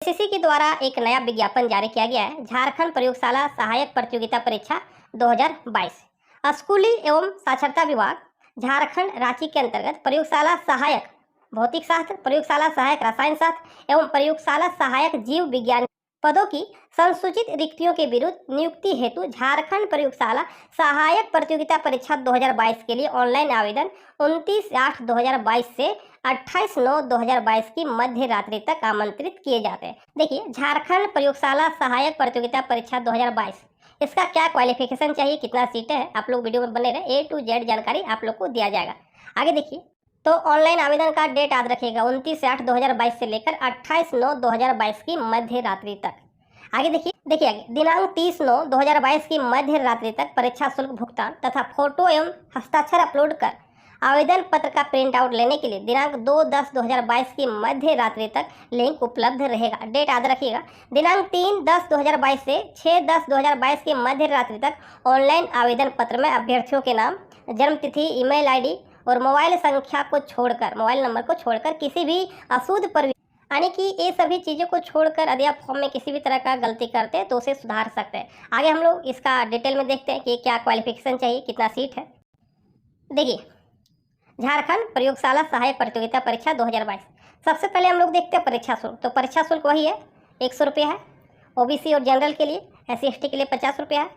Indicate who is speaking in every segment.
Speaker 1: NCC के द्वारा एक नया विज्ञापन जारी किया गया है। झारखंड प्रयोगशाला सहायक प्रतियोगिता परीक्षा 2022 स्कूली एवं साक्षरता विभाग झारखंड रांची के अंतर्गत प्रयोगशाला सहायक भौतिक शास्त्र, प्रयोगशाला सहायक रसायन शास्त्र एवं प्रयोगशाला सहायक जीव विज्ञान पदों की संसूचित रिक्तियों के विरुद्ध नियुक्ति हेतु झारखंड प्रयोगशाला सहायक प्रतियोगिता परीक्षा 2022 के लिए ऑनलाइन आवेदन 29/8/2022 से 28/9/2022 की मध्य रात्रि तक आमंत्रित किए जाते हैं। देखिए, झारखंड प्रयोगशाला सहायक प्रतियोगिता परीक्षा 2022 इसका क्या क्वालिफिकेशन चाहिए, कितना सीटें हैं, आप लोग वीडियो में बने रहे। A to Z जानकारी आप लोग को दिया जाएगा। आगे देखिए, तो ऑनलाइन आवेदन का डेट याद रखिएगा 29/8/2022 से लेकर 28/9/2022 की मध्य रात्रि तक। आगे देखिए आगे दिनांक 30/9/2022 की मध्य रात्रि तक परीक्षा शुल्क भुगतान तथा फोटो एवं हस्ताक्षर अपलोड कर आवेदन पत्र का प्रिंट आउट लेने के लिए दिनांक 2/10/2022 की मध्य रात्रि तक लिंक उपलब्ध रहेगा। डेट याद रखिएगा दिनांक 3/10/2022 से 6/10/2022 की मध्य रात्रि तक ऑनलाइन आवेदन पत्र में अभ्यर्थियों के नाम, जन्म तिथि, ईमेल आईडी और मोबाइल संख्या को छोड़कर, मोबाइल नंबर को छोड़कर किसी भी अशुद्ध पर यानी कि ये सभी चीज़ों को छोड़कर यदि आप फॉर्म में किसी भी तरह का गलती करते हैं तो उसे सुधार सकते हैं। आगे हम लोग इसका डिटेल में देखते हैं कि क्या क्वालिफिकेशन चाहिए, कितना सीट है। देखिए, झारखंड प्रयोगशाला सहायक प्रतियोगिता परीक्षा 2022 सबसे पहले हम लोग देखते हैं परीक्षा शुल्क। तो परीक्षा शुल्क वही है, 100 रुपये है। ओबीसी और जनरल के लिए, SC/ST के लिए 50 रुपया है।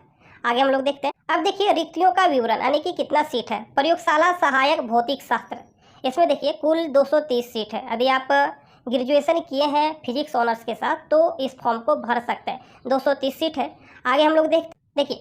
Speaker 1: आगे हम लोग देखते हैं। अब देखिए रिक्तियों का विवरण यानी कि कितना सीट है। प्रयोगशाला सहायक भौतिक शास्त्र, इसमें देखिए कुल 230 सीट है। यदि आप ग्रेजुएशन किए हैं फिजिक्स ऑनर्स के साथ तो इस फॉर्म को भर सकते हैं। 230 सीट है। आगे हम लोग देखिए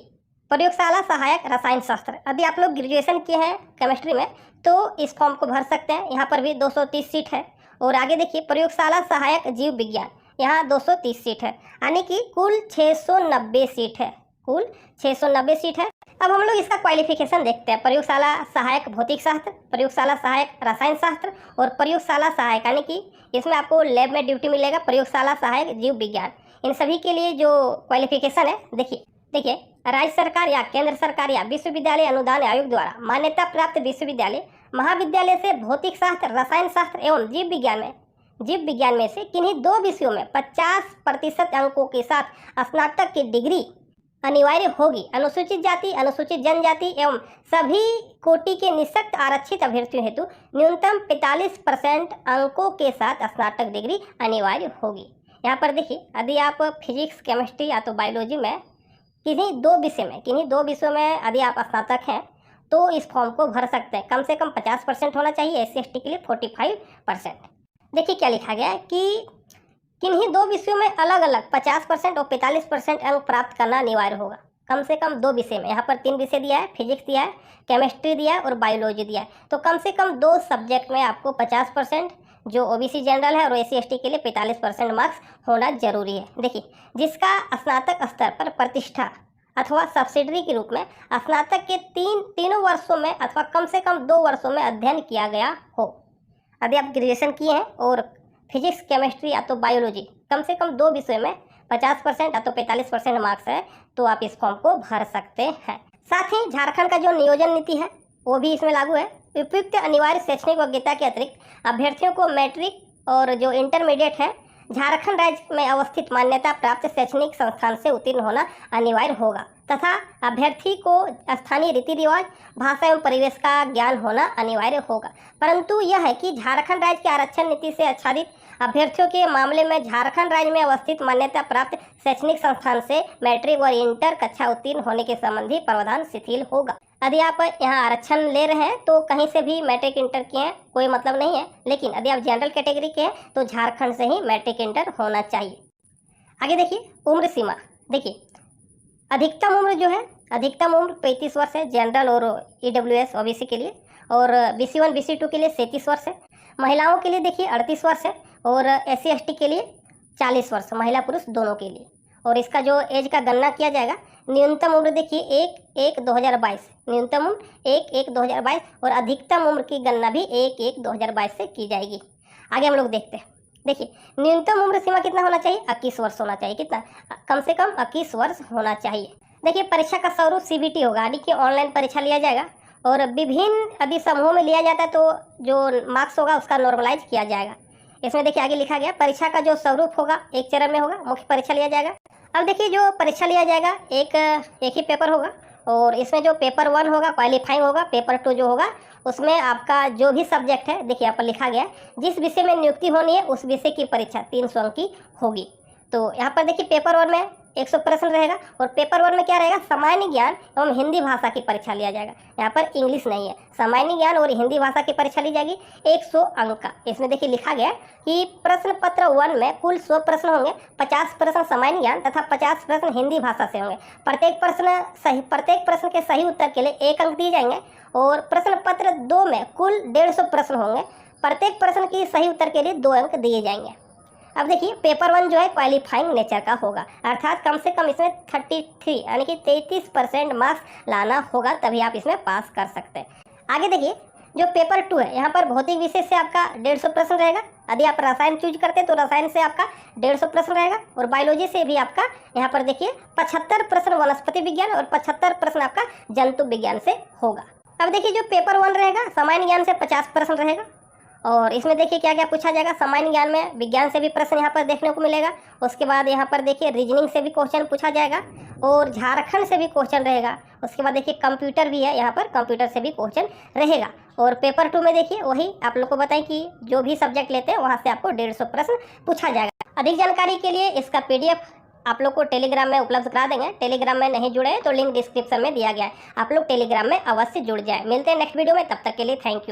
Speaker 1: प्रयोगशाला सहायक रसायन शास्त्र, यदि आप लोग ग्रेजुएशन किए हैं केमिस्ट्री में तो इस फॉर्म को भर सकते हैं। यहाँ पर भी 230 सीट है। और आगे देखिए प्रयोगशाला सहायक जीव विज्ञान, यहाँ 230 सीट है यानी कि कुल 690 सीट है। कुल 690 सीट है। अब हम लोग इसका क्वालिफिकेशन देखते हैं। प्रयोगशाला सहायक भौतिक शास्त्र, प्रयोगशाला सहायक रसायन शास्त्र और प्रयोगशाला सहायक यानी कि इसमें आपको लैब में ड्यूटी मिलेगा। प्रयोगशाला सहायक जीव विज्ञान, इन सभी के लिए जो क्वालिफिकेशन है देखिए राज्य सरकार या केंद्र सरकार या विश्वविद्यालय अनुदान आयोग द्वारा मान्यता प्राप्त विश्वविद्यालय महाविद्यालय से भौतिक शास्त्र, रसायन शास्त्र एवं जीव विज्ञान में से किन्हीं 2 विषयों में 50% अंकों के साथ स्नातक की डिग्री अनिवार्य होगी। अनुसूचित जाति, अनुसूचित जनजाति एवं सभी कोटि के निःशक्त आरक्षित अभ्यर्थियों हेतु न्यूनतम 45% अंकों के साथ स्नातक डिग्री अनिवार्य होगी। यहाँ पर देखिए, यदि आप फिजिक्स, केमिस्ट्री या तो बायोलॉजी में किन्हीं दो विषयों में यदि आप स्नातक हैं तो इस फॉर्म को भर सकते हैं। कम से कम 50% होना चाहिए। SC/ST के लिए 45%। देखिए क्या लिखा गया है कि किन्हीं 2 विषयों में अलग अलग 50% और 45% अंक प्राप्त करना अनिवार्य होगा। कम से कम 2 विषय में, यहाँ पर 3 विषय दिया है, फिजिक्स दिया है, केमिस्ट्री दिया है और बायोलॉजी दिया है। तो कम से कम 2 सब्जेक्ट में आपको 50%, जो ओबीसी जनरल है, और SC/ST के लिए 45% मार्क्स होना जरूरी है। देखिए, जिसका स्नातक स्तर पर प्रतिष्ठा अथवा सब्सिडरी के रूप में स्नातक के तीनों वर्षों में अथवा कम से कम 2 वर्षों में अध्ययन किया गया हो। यदि आप ग्रेजुएशन किए हैं और फिजिक्स, केमिस्ट्री या तो बायोलॉजी कम से कम 2 विषयों में 50% या तो 45% मार्क्स है तो आप इस फॉर्म को भर सकते हैं। साथ ही झारखंड का जो नियोजन नीति है वो भी इसमें लागू है। उपयुक्त अनिवार्य शैक्षणिक योग्यता के अतिरिक्त अभ्यर्थियों को मैट्रिक और जो इंटरमीडिएट है झारखंड राज्य में अवस्थित मान्यता प्राप्त शैक्षणिक संस्थान से उत्तीर्ण होना अनिवार्य होगा तथा अभ्यर्थी को स्थानीय रीति रिवाज, भाषा एवं परिवेश का ज्ञान होना अनिवार्य होगा। परंतु यह है कि झारखंड राज्य की आरक्षण नीति से आच्छादित अभ्यर्थियों के मामले में झारखंड राज्य में अवस्थित मान्यता प्राप्त शैक्षणिक संस्थान से मैट्रिक और इंटर कक्षा उत्तीर्ण होने के संबंधी प्रावधान शिथिल होगा। यदि आप यहाँ आरक्षण ले रहे हैं तो कहीं से भी मैट्रिक इंटर किए हैं कोई मतलब नहीं है, लेकिन यदि आप जनरल कैटेगरी के हैं तो झारखंड से ही मैट्रिक इंटर होना चाहिए। आगे देखिए उम्र सीमा। देखिए अधिकतम उम्र जो है, अधिकतम उम्र 35 वर्ष है जनरल और EWS OBC के लिए, और BC1 BC2 के लिए 37 वर्ष है। महिलाओं के लिए देखिए 38 वर्ष है और SC/ST के लिए 40 वर्ष, महिला पुरुष दोनों के लिए। और इसका जो एज का गणना किया जाएगा, न्यूनतम उम्र देखिए 1/1/2022, न्यूनतम उम्र 1/1/2022 और अधिकतम उम्र की गणना भी 1/1/2022 से की जाएगी। आगे हम लोग देखते हैं। देखिए न्यूनतम उम्र सीमा कितना होना चाहिए, 21 वर्ष होना चाहिए। कितना, कम से कम 21 वर्ष होना चाहिए। देखिए परीक्षा का स्वरूप CBT होगा, यानी कि ऑनलाइन परीक्षा लिया जाएगा और विभिन्न यदि समूहों में लिया जाता है तो जो मार्क्स होगा उसका नॉर्मलाइज किया जाएगा। इसमें देखिए आगे लिखा गया परीक्षा का जो स्वरूप होगा एक चरण में होगा, मुख्य परीक्षा लिया जाएगा। अब देखिए जो परीक्षा लिया जाएगा एक ही पेपर होगा, और इसमें जो पेपर 1 होगा क्वालिफाइंग होगा, पेपर 2 जो होगा उसमें आपका जो भी सब्जेक्ट है, देखिए यहाँ पर लिखा गया है जिस विषय में नियुक्ति होनी है उस विषय की परीक्षा 300 अंक की होगी। तो यहाँ पर देखिए पेपर 1 में 100 प्रश्न रहेगा, और पेपर 1 में क्या रहेगा, सामान्य ज्ञान एवं हिंदी भाषा की परीक्षा लिया जाएगा। यहाँ पर इंग्लिश नहीं है, सामान्य ज्ञान और हिंदी भाषा की परीक्षा ली जाएगी 100 अंक का। इसमें देखिए लिखा गया कि प्रश्न पत्र 1 में कुल 100 प्रश्न होंगे, 50 प्रश्न सामान्य ज्ञान तथा 50 प्रश्न हिंदी भाषा से होंगे। प्रत्येक प्रश्न के सही उत्तर के लिए 1 अंक दिए जाएंगे, और प्रश्न पत्र 2 में कुल 150 प्रश्न होंगे, प्रत्येक प्रश्न की सही उत्तर के लिए 2 अंक दिए जाएंगे। अब देखिए पेपर 1 जो है क्वालिफाइंग नेचर का होगा, अर्थात कम से कम इसमें 33 यानी कि 33% मार्क्स लाना होगा, तभी आप इसमें पास कर सकते हैं। आगे देखिए जो पेपर 2 है, यहाँ पर भौतिक विषय से आपका 150 प्रश्न रहेगा। यदि आप रसायन चूज करते हैं तो रसायन से आपका 150 प्रश्न रहेगा, और बायोलॉजी से भी आपका यहाँ पर देखिए 75 प्रश्न वनस्पति विज्ञान और 75 प्रश्न आपका जंतु विज्ञान से होगा। अब देखिए जो पेपर 1 रहेगा सामान्य ज्ञान से 50 प्रश्न रहेगा, और इसमें देखिए क्या क्या पूछा जाएगा। सामान्य ज्ञान में विज्ञान से भी प्रश्न यहाँ पर देखने को मिलेगा, उसके बाद यहाँ पर देखिए रीजनिंग से भी क्वेश्चन पूछा जाएगा, और झारखंड से भी क्वेश्चन रहेगा। उसके बाद देखिए कंप्यूटर भी है, यहाँ पर कंप्यूटर से भी क्वेश्चन रहेगा। और पेपर 2 में देखिए वही आप लोग को बताएं कि जो भी सब्जेक्ट लेते हैं वहाँ से आपको 150 प्रश्न पूछा जाएगा। अधिक जानकारी के लिए इसका PDF आप लोग को टेलीग्राम में उपलब्ध करा देंगे। टेलीग्राम में नहीं जुड़े हैं तो लिंक डिस्क्रिप्शन में दिया गया है, आप लोग टेलीग्राम में अवश्य जुड़ जाए। मिलते हैं नेक्स्ट वीडियो में, तब तक के लिए थैंक यू।